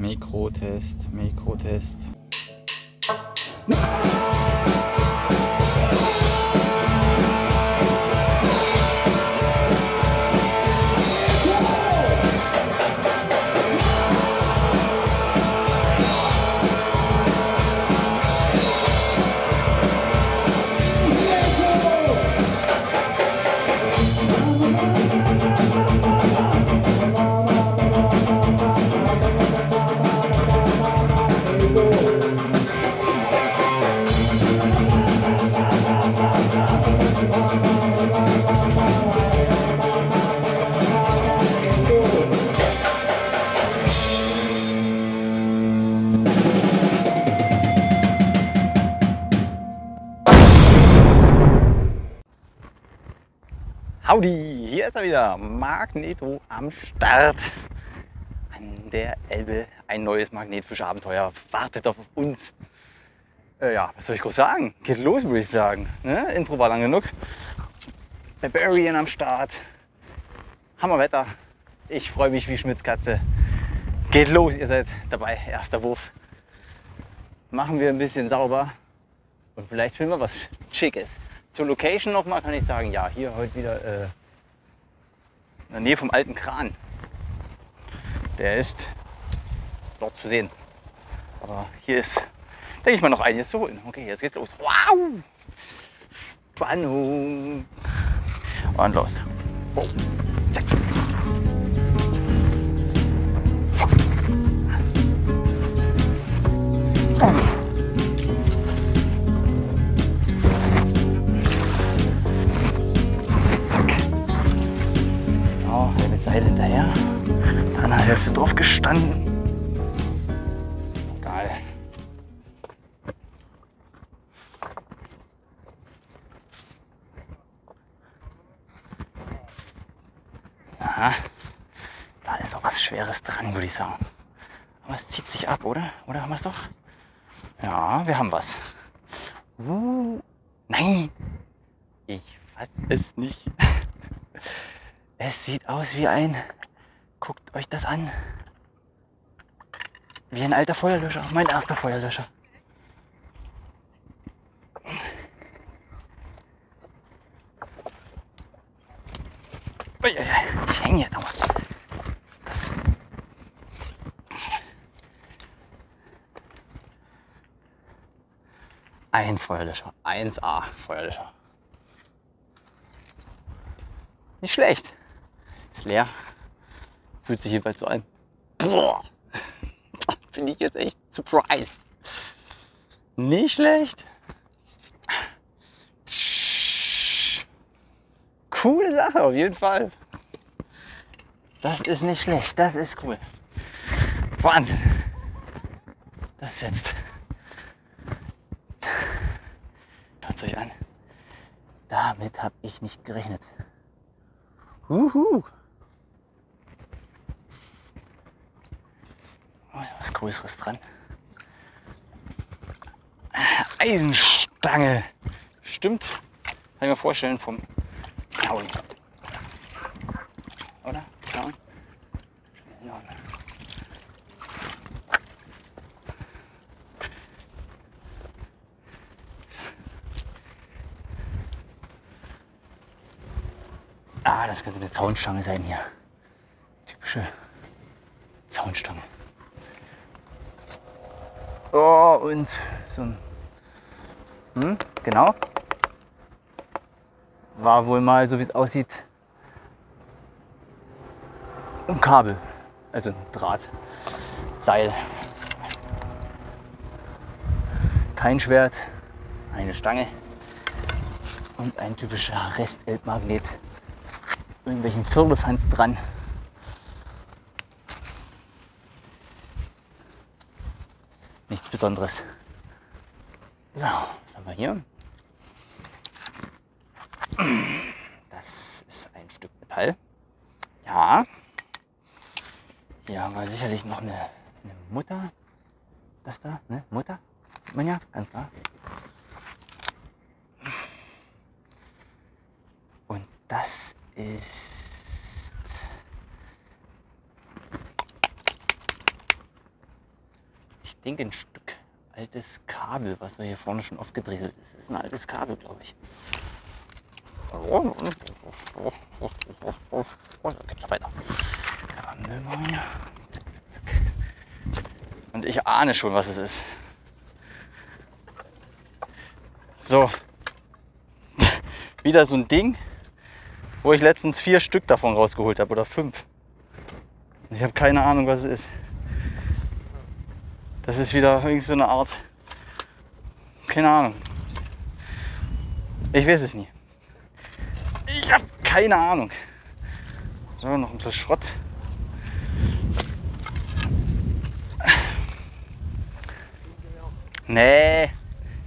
Mikrotest, Mikrotest. Howdy, hier ist er wieder, Magneto am Start. An der Elbe ein neues Magnetfischabenteuer wartet auf uns. Ja, was soll ich groß sagen? Geht los, würde ich sagen. Ne? Intro war lang genug. Barbarian am Start. Hammerwetter. Ich freue mich wie Schmitzkatze. Geht los, ihr seid dabei. Erster Wurf. Machen wir ein bisschen sauber und vielleicht filmen wir was Schickes. Zur Location nochmal kann ich sagen, ja, hier heute wieder in der Nähe vom alten Kran. Der ist dort zu sehen. Aber hier ist, denke ich mal, noch einiges zu holen. Okay, jetzt geht's los. Wow! Spannung! Und los. Wow. Seil hinterher, an der Hälfte drauf gestanden. Geil. Aha, da ist doch was Schweres dran, würde ich sagen. Aber es zieht sich ab, oder? Oder haben wir es doch? Ja, wir haben was. Nein, ich fasse es nicht. Es sieht aus wie ein, guckt euch das an, wie ein alter Feuerlöscher, mein erster Feuerlöscher. Ich hänge hier dauernd. Ein Feuerlöscher, 1A Feuerlöscher. Nicht schlecht. Ist leer. Fühlt sich jedenfalls so an. Boah. Finde ich jetzt echt surprised. Nicht schlecht. Coole Sache, auf jeden Fall. Das ist nicht schlecht. Das ist cool. Wahnsinn. Das fetzt. Schaut es euch an. Damit habe ich nicht gerechnet. Oh, was Größeres dran. Eisenstange. Stimmt. Kann ich mir vorstellen vom Zaun. Oder? Zaun? Ah, das könnte eine Zaunstange sein hier. Typische Zaunstange. Oh, und so ein... genau. War wohl mal, so wie es aussieht, ein Kabel. Also ein Draht, Seil. Kein Schwert, eine Stange und ein typischer Restelbmagnet. Irgendwelchen Firlefanz dran. Nichts Besonderes. So, was haben wir hier? Das ist ein Stück Metall. Ja. Hier haben wir sicherlich noch eine Mutter. Das da, ne? Mutter? Sieht man ja, ganz klar. Und das ist denke ein Stück altes Kabel, was hier vorne schon aufgedrieselt ist. Das ist ein altes Kabel, glaube ich. Oh, da geht's noch weiter. Und ich ahne schon, was es ist. So. Wieder so ein Ding, wo ich letztens 4 Stück davon rausgeholt habe oder 5. Ich habe keine Ahnung, was es ist. Das ist wieder irgendwie so eine Art, keine Ahnung. Ich weiß es nie. Ich habe keine Ahnung. So, noch ein bisschen Schrott. Nee,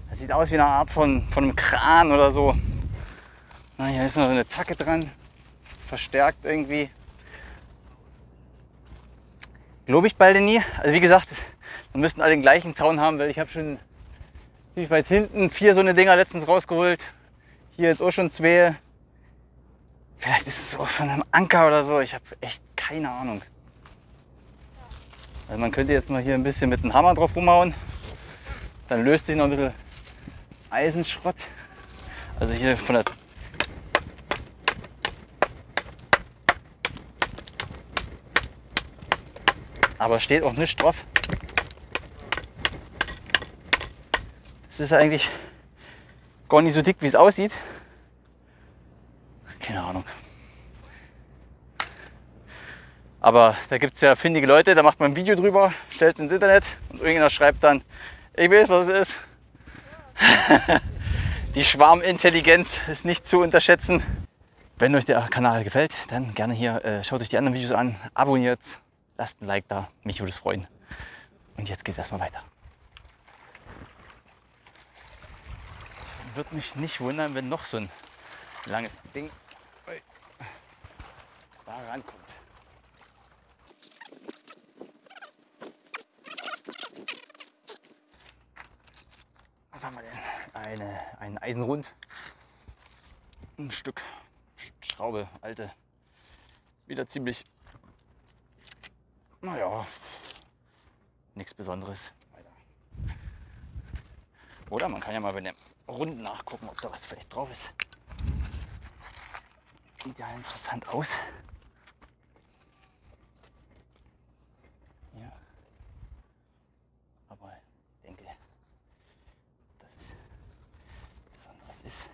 das sieht aus wie eine Art von einem Kran oder so. Na, hier ist noch so eine Zacke dran, verstärkt irgendwie. Glaube ich beide nie. Also wie gesagt, wir müssten alle den gleichen Zaun haben, weil ich habe schon ziemlich weit hinten 4 so eine Dinger letztens rausgeholt. Hier jetzt auch schon 2. Vielleicht ist es so von einem Anker oder so. Ich habe echt keine Ahnung. Also man könnte jetzt mal hier ein bisschen mit dem Hammer drauf rumhauen. Dann löst sich noch ein bisschen Eisenschrott. Also hier von der aber steht auch nichts drauf. Das ist eigentlich gar nicht so dick, wie es aussieht. Keine Ahnung. Aber da gibt es ja findige Leute, da macht man ein Video drüber, stellt es ins Internet und irgendjemand schreibt dann, ich weiß, was es ist. Die Schwarmintelligenz ist nicht zu unterschätzen. Wenn euch der Kanal gefällt, dann gerne hier, schaut euch die anderen Videos an, abonniert, lasst ein Like da, mich würde es freuen. Und jetzt geht es erstmal weiter. Würde mich nicht wundern, wenn noch so ein langes Ding da rankommt. Was haben wir denn? Ein Eisenrund. Ein Stück Schraube, alte. Wieder ziemlich, naja, nichts Besonderes. Oder man kann ja mal bei dem Runden nachgucken, ob da was vielleicht drauf ist. Sieht ja interessant aus. Ja. Aber ich denke, dass es Besonderes ist.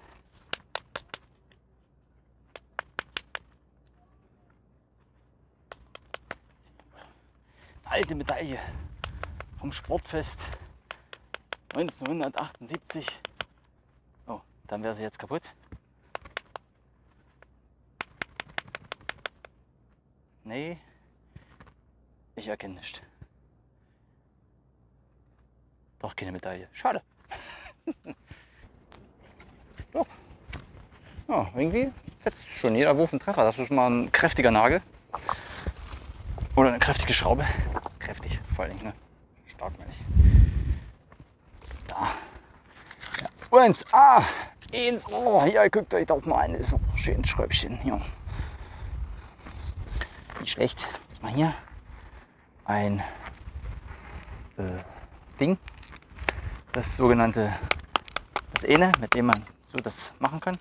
Eine alte Medaille vom Sportfest 1978. Oh, dann wäre sie jetzt kaputt. Nee, ich erkenne nicht. Doch keine Medaille. Schade. Doch. Ja, irgendwie jetzt schon jeder Wurf ein Treffer. Das ist mal ein kräftiger Nagel. Oder eine kräftige Schraube. Kräftig vor allen Dingen, ne? Stark meine ich. Da. Ja. Und, eins. Oh, hier, guckt euch das mal an. Das ist ein schönes Schräubchen hier. Nicht schlecht. Was mal hier? Ein Ding. Das sogenannte, das Ene, mit dem man so das machen kann.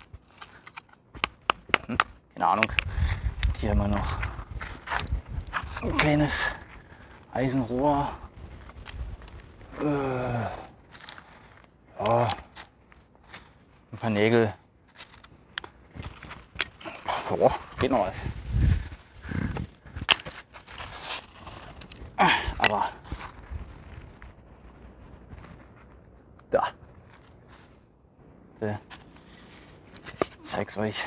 Keine Ahnung. Jetzt hier immer noch ein kleines Eisenrohr. Ja, ein paar Nägel. Boah, geht noch was. Aber da. Ich zeig's euch.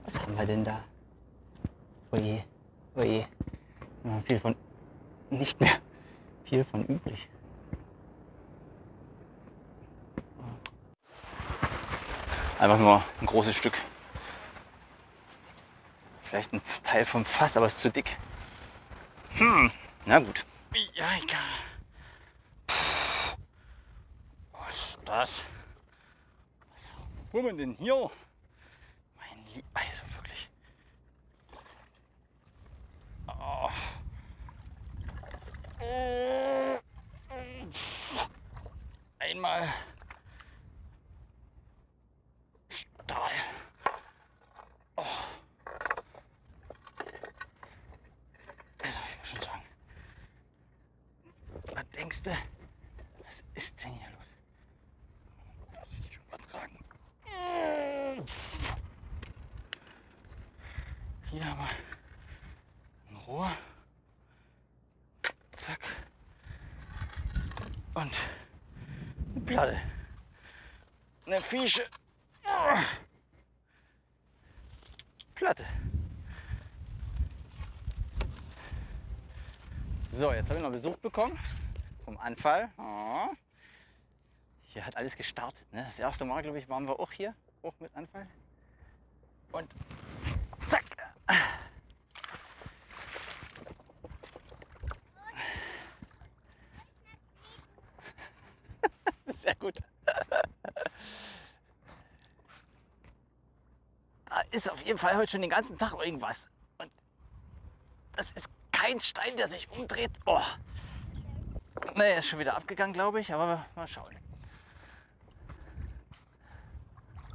Was haben wir denn da? Oje, oje. Viel von, nicht mehr viel von übrig. Einfach nur ein großes Stück. Vielleicht ein Teil vom Fass, aber es ist zu dick. Na gut. Ja, egal. Was ist das? Was haben wir denn hier? Mein Lieb, also wirklich. Oh, Axt. Was ist denn hier los? Vorsichtig übertragen. Hier haben wir ein Rohr. Zack. Und eine Platte. Eine Fische. Platte. So, jetzt habe ich noch Besuch bekommen vom Anfall. Oh. Hier hat alles gestartet. Ne? Das erste Mal, glaube ich, waren wir auch hier, auch mit Anfall. Und zack. Sehr gut. Da ist auf jeden Fall heute schon den ganzen Tag irgendwas. Und das ist kein Stein, der sich umdreht. Oh. Ne, ist schon wieder abgegangen, glaube ich, aber mal schauen.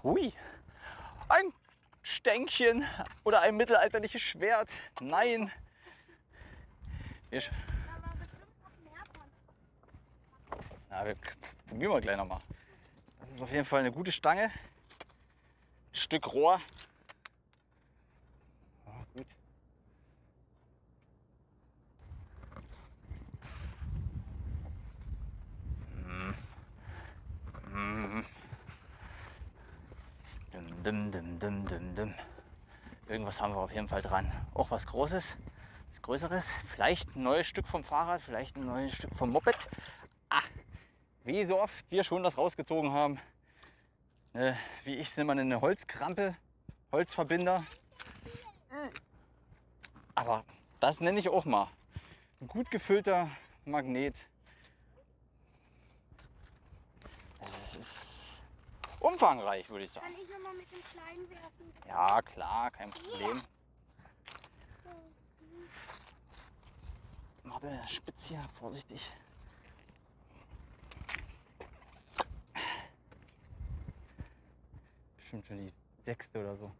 Hui, ein Stänkchen oder ein mittelalterliches Schwert. Nein. Na, wir probieren wir gleich nochmal. Das ist auf jeden Fall eine gute Stange. Ein Stück Rohr. Ja, gut. Irgendwas haben wir auf jeden Fall dran. Auch was Großes, was Größeres. Vielleicht ein neues Stück vom Fahrrad, vielleicht ein neues Stück vom Moped. Ah, wie so oft wir schon das rausgezogen haben. Wie ich sind wir eine Holzkrampe, Holzverbinder. Aber das nenne ich auch mal. Ein gut gefüllter Magnet. Also das ist umfangreich, würde ich sagen. Kann ich nochmal mit dem Kleinen werfen? Ja, klar, kein Problem. Warte, spitz hier, vorsichtig. Bestimmt schon die 6. oder so.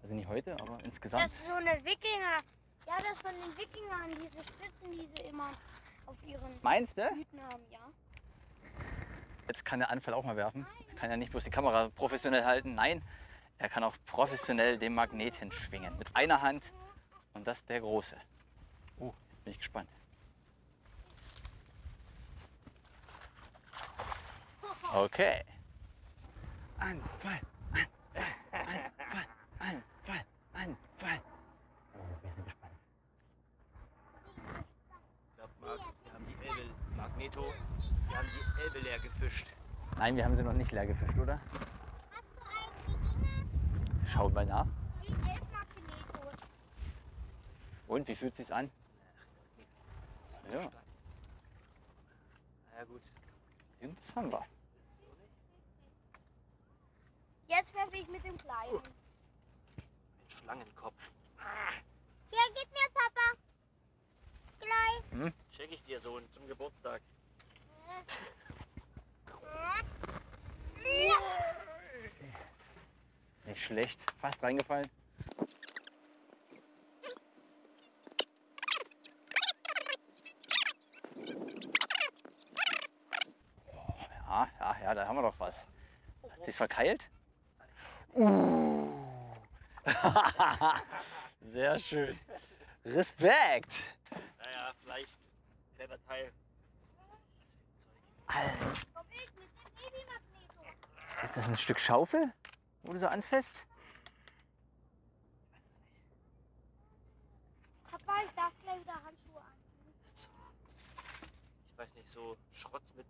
Also nicht heute, aber insgesamt. Das ist so eine Wikinger. Ja, das von den Wikingern, diese Spitzen, die sie immer auf ihren Meinst du? Hüten haben, ja. Jetzt kann der Anfall auch mal werfen. Er kann ja nicht bloß die Kamera professionell halten. Nein, er kann auch professionell den Magnet hinschwingen. Mit einer Hand und das der große. Jetzt bin ich gespannt. Okay. Anfall, Anfall, Anfall, Anfall. Wir sind gespannt. Ich glaube, wir haben die Elbe, Magneto, wir haben die Elbe leer gefischt. Nein, wir haben sie noch nicht leer gefischt, oder? Hast du einen Wikinger? Schaut mal nach. Die 11 Magnetos. Und, wie fühlt es sich an? Ja, Na ja, gut. irgendwas haben wir. Jetzt werfe ich mit dem Kleinen. Ein Schlangenkopf. Hier, gib mir, Papa. Gleich. Schenke ich dir so zum Geburtstag. Nicht schlecht. Fast reingefallen. Ja, da haben wir doch was. Hat sich's verkeilt? Sehr schön. Respekt. Naja, vielleicht kleiner Teil. Alter, Komm ich mit dem Baby-Magneto. ist das ein Stück Schaufel, wo du so anfasst? Papa, ich darf gleich wieder Handschuhe anziehen. Ich weiß nicht, so Schrott mit.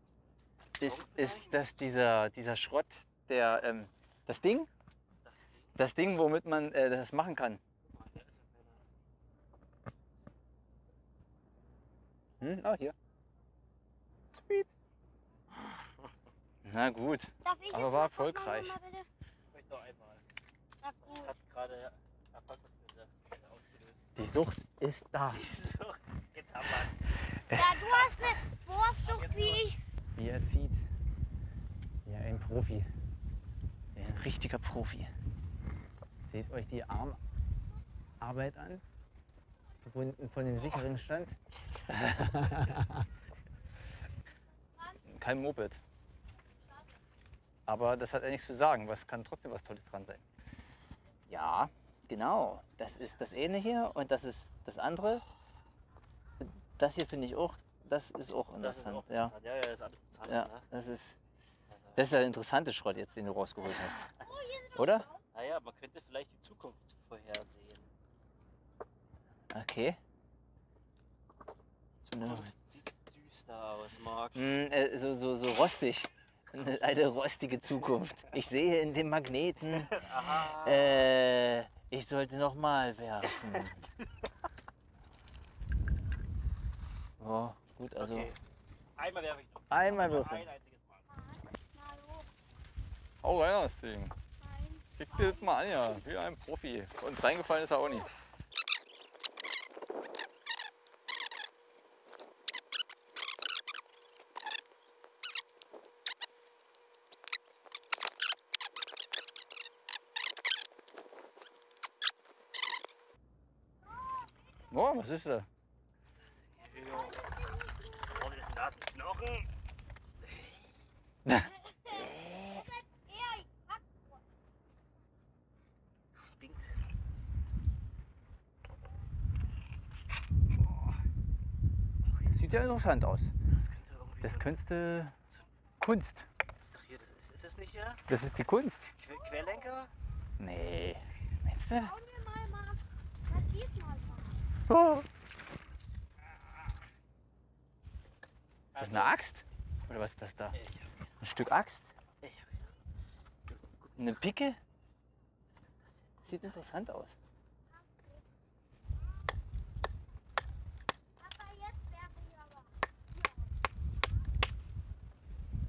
Ist das dieser Schrott, das Ding? Das Ding. Das Ding, womit man das machen kann. Oh, hier ist ja keiner. Ah, hier. Sweet. Na gut. Darf ich Aber jetzt war mal erfolgreich. Mama, bitte? Ich möchte noch einmal. Na Das gut. hat gerade Erfolgsnisse ausgelöst. Die Sucht ist da. So, jetzt haben wir. Ja, du hast eine Wurfsucht wie ich. Wie er zieht. Ja, ein Profi. Ein richtiger Profi. Seht euch die Armarbeit an. Verbunden von dem sicheren Stand. kein Moped. Aber das hat ja nichts zu sagen. Was kann trotzdem was Tolles dran sein? Ja, genau. Das ist das eine hier und das ist das andere. Das hier finde ich auch, das ist auch Das ist interessant. auch interessant. Ja, ja, das ist alles interessant. Ja, Ne? das ist der interessante Schrott jetzt, den du rausgeholt hast. Oder? Naja, man könnte vielleicht die Zukunft vorhersehen. Okay. Die Zukunft sieht düster aus, Marc. So rostig. Eine rostige Zukunft. Ich sehe in dem Magneten, Aha. ich sollte noch mal werfen. Oh, gut, also Okay. Einmal werfe ich noch. einmal Nur würfeln. ein einziges Mal. Mal hoch. Hau rein das Ding. 1, Kick dir das mal an, ja, wie ein Profi. Und reingefallen ist er auch nicht. Oh, was ist da? Was ist denn das? Ein Knochen? eher gepackt worden. Stinkt. Sieht ja interessant aus. Das könnte irgendwie. Das so- könnte Kunst. Das ist doch hier. Ist das nicht hier? Das ist die Kunst. Querlenker? Nee. Meinst du? Schauen wir mal, was diesmal war. Oh. Ist das eine Axt? Oder was ist das da? Ein Stück Axt? Eine Picke? Sieht interessant aus. Aber jetzt werfe ich aber.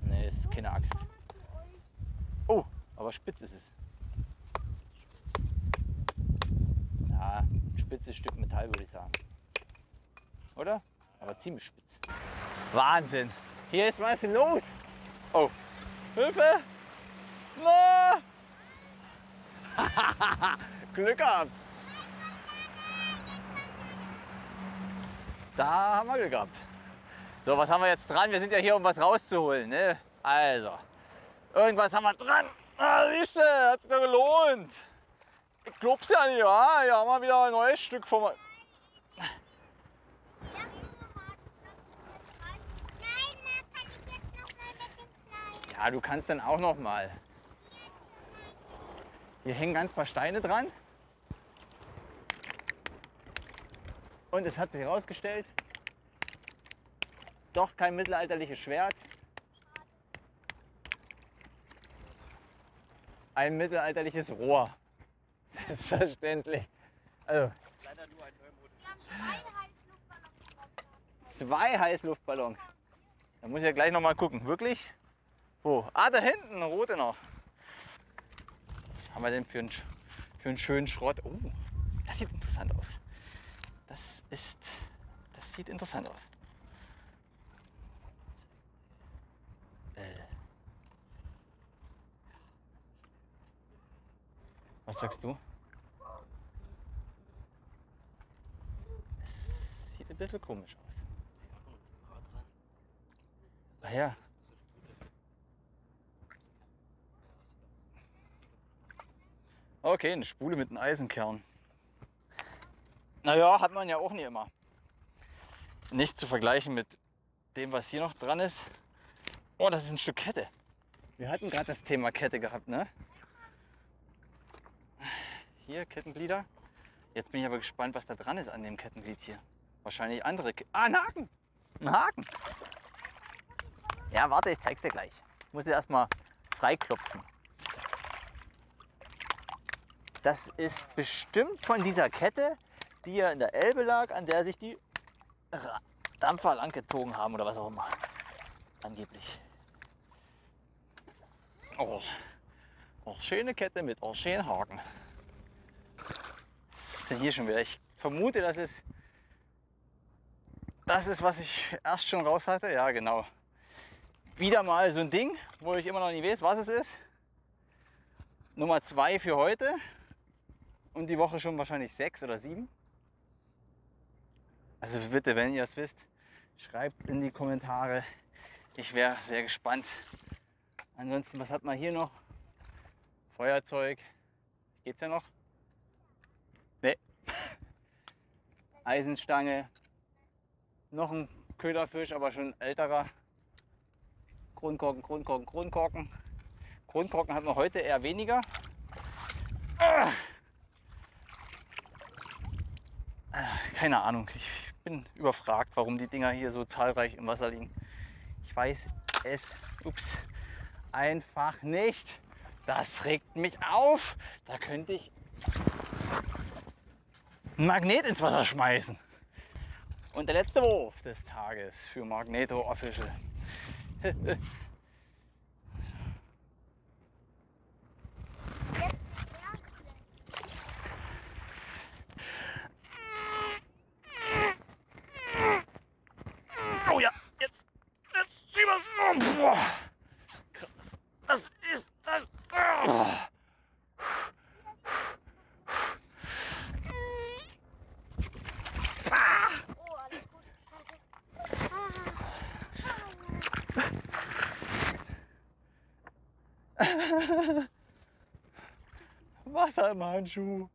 Nee, ist keine Axt. Komm mal zu euch. Oh, aber spitz ist es. Ja, ein spitzes Stück Metall würde ich sagen. Oder? Aber ziemlich spitz. Wahnsinn! Hier ist was los! Oh! Hilfe! No! Glück gehabt! Da haben wir Glück gehabt. So, was haben wir jetzt dran? Wir sind ja hier, um was rauszuholen. Ne? Also, irgendwas haben wir dran. Ah, siehst du, hat sich doch gelohnt. Ich glaub's ja nicht, wa? Hier haben wir wieder ein neues Stück vom. Werfen wir mal. Nein, da kann ich jetzt noch mal mit dem Kleinen. Ja, du kannst dann auch noch mal. Hier hängen ganz paar Steine dran. Und es hat sich herausgestellt, doch kein mittelalterliches Schwert. Ein mittelalterliches Rohr. Selbstverständlich. Also, Leider nur ein neumodisches. Wir haben 2 Heißluftballons drauf. 2 Heißluftballons. Da muss ich ja gleich noch mal gucken. Wirklich? Wo? Ah, da hinten, eine rote noch. Was haben wir denn für einen schönen Schrott? Oh, das sieht interessant aus. Das sieht interessant aus. Was sagst du? Das sieht ein bisschen komisch aus. Ah ja. Okay, eine Spule mit einem Eisenkern. Naja, hat man ja auch nicht immer. Nicht zu vergleichen mit dem, was hier noch dran ist. Oh, das ist ein Stück Kette. Wir hatten gerade das Thema Kette gehabt, ne? Hier, Kettenglieder. Jetzt bin ich aber gespannt, was da dran ist an dem Kettenglied hier. Wahrscheinlich andere. Ein Haken! Ein Haken! Ja, warte, ich zeig's dir gleich. Ich muss erstmal freiklopfen. Das ist bestimmt von dieser Kette, die ja in der Elbe lag, an der sich die Dampfer langgezogen haben oder was auch immer. Angeblich. Oh, schöne Kette mit schönen Haken. Was ist denn hier schon wieder? Ich vermute, das ist, was ich erst schon raus hatte. Ja, genau. Wieder mal so ein Ding, wo ich immer noch nicht weiß, was es ist. Nummer 2 für heute. Und die Woche schon wahrscheinlich 6 oder 7. Also bitte, wenn ihr es wisst, schreibt es in die Kommentare. Ich wäre sehr gespannt. Ansonsten, was hat man hier noch? Feuerzeug. Geht's ja noch? Nee. Eisenstange. Noch ein Köderfisch, aber schon älterer. Kronkorken, Kronkorken, Kronkorken. Kronkorken hat man heute eher weniger. Keine Ahnung, ich bin überfragt, warum die Dinger hier so zahlreich im Wasser liegen. Ich weiß es einfach nicht. Das regt mich auf. Da könnte ich ein Magnet ins Wasser schmeißen. Und der letzte Wurf des Tages für Magneto Official. Oh ja, jetzt ziehen wir es. Oh, boah. Krass. Was ist das? Oh. Oh, alles gut. Wasser im Handschuh.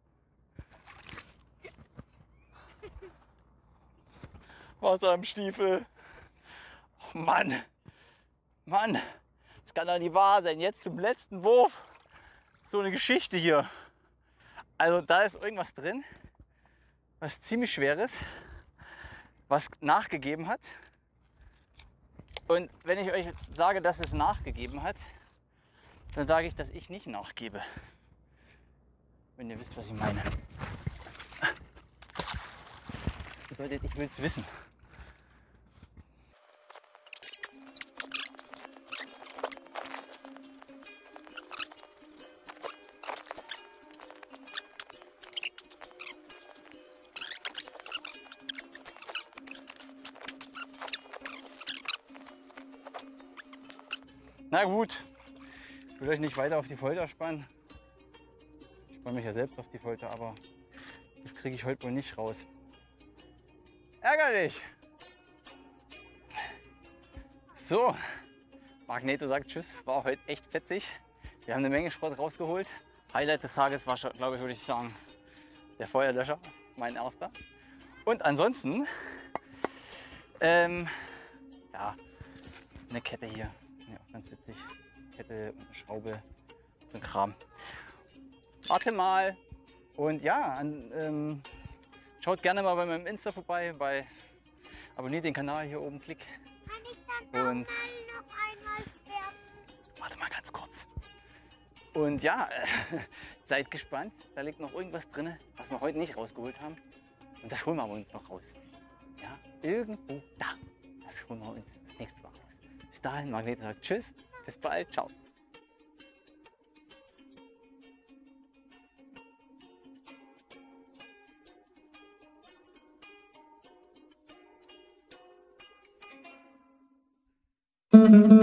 Wasser im Stiefel. Oh Mann. Mann. Das kann doch nicht wahr sein. Jetzt zum letzten Wurf. So eine Geschichte hier. Also da ist irgendwas drin, was ziemlich schwer ist, was nachgegeben hat. Und wenn ich euch sage, dass es nachgegeben hat, dann sage ich, dass ich nicht nachgebe. Wenn ihr wisst, was ich meine. Das bedeutet, ich will es wissen. Na gut, ich will euch nicht weiter auf die Folter spannen. Ich spanne mich ja selbst auf die Folter, aber das kriege ich heute wohl nicht raus. Ärgerlich! So, Magneto sagt Tschüss, war heute echt fetzig. Wir haben eine Menge Schrott rausgeholt. Highlight des Tages war, glaube ich, würde ich sagen, der Feuerlöscher, mein erster. Und ansonsten, ja, eine Kette hier. Ja, auch ganz witzig. Kette und eine Schraube, so ein Kram. Warte mal. Und ja, schaut gerne mal bei meinem Insta vorbei. Abonniert den Kanal hier oben, klick. Kann ich dann Und noch einmal werfen? warte mal ganz kurz. Und ja, seid gespannt. Da liegt noch irgendwas drin, was wir heute nicht rausgeholt haben. Und das holen wir uns noch raus. Ja, irgendwo da. Das holen wir uns das nächste Mal raus. Bis dahin, Magneto sagt Tschüss. Bis bald. Ciao. Thank you.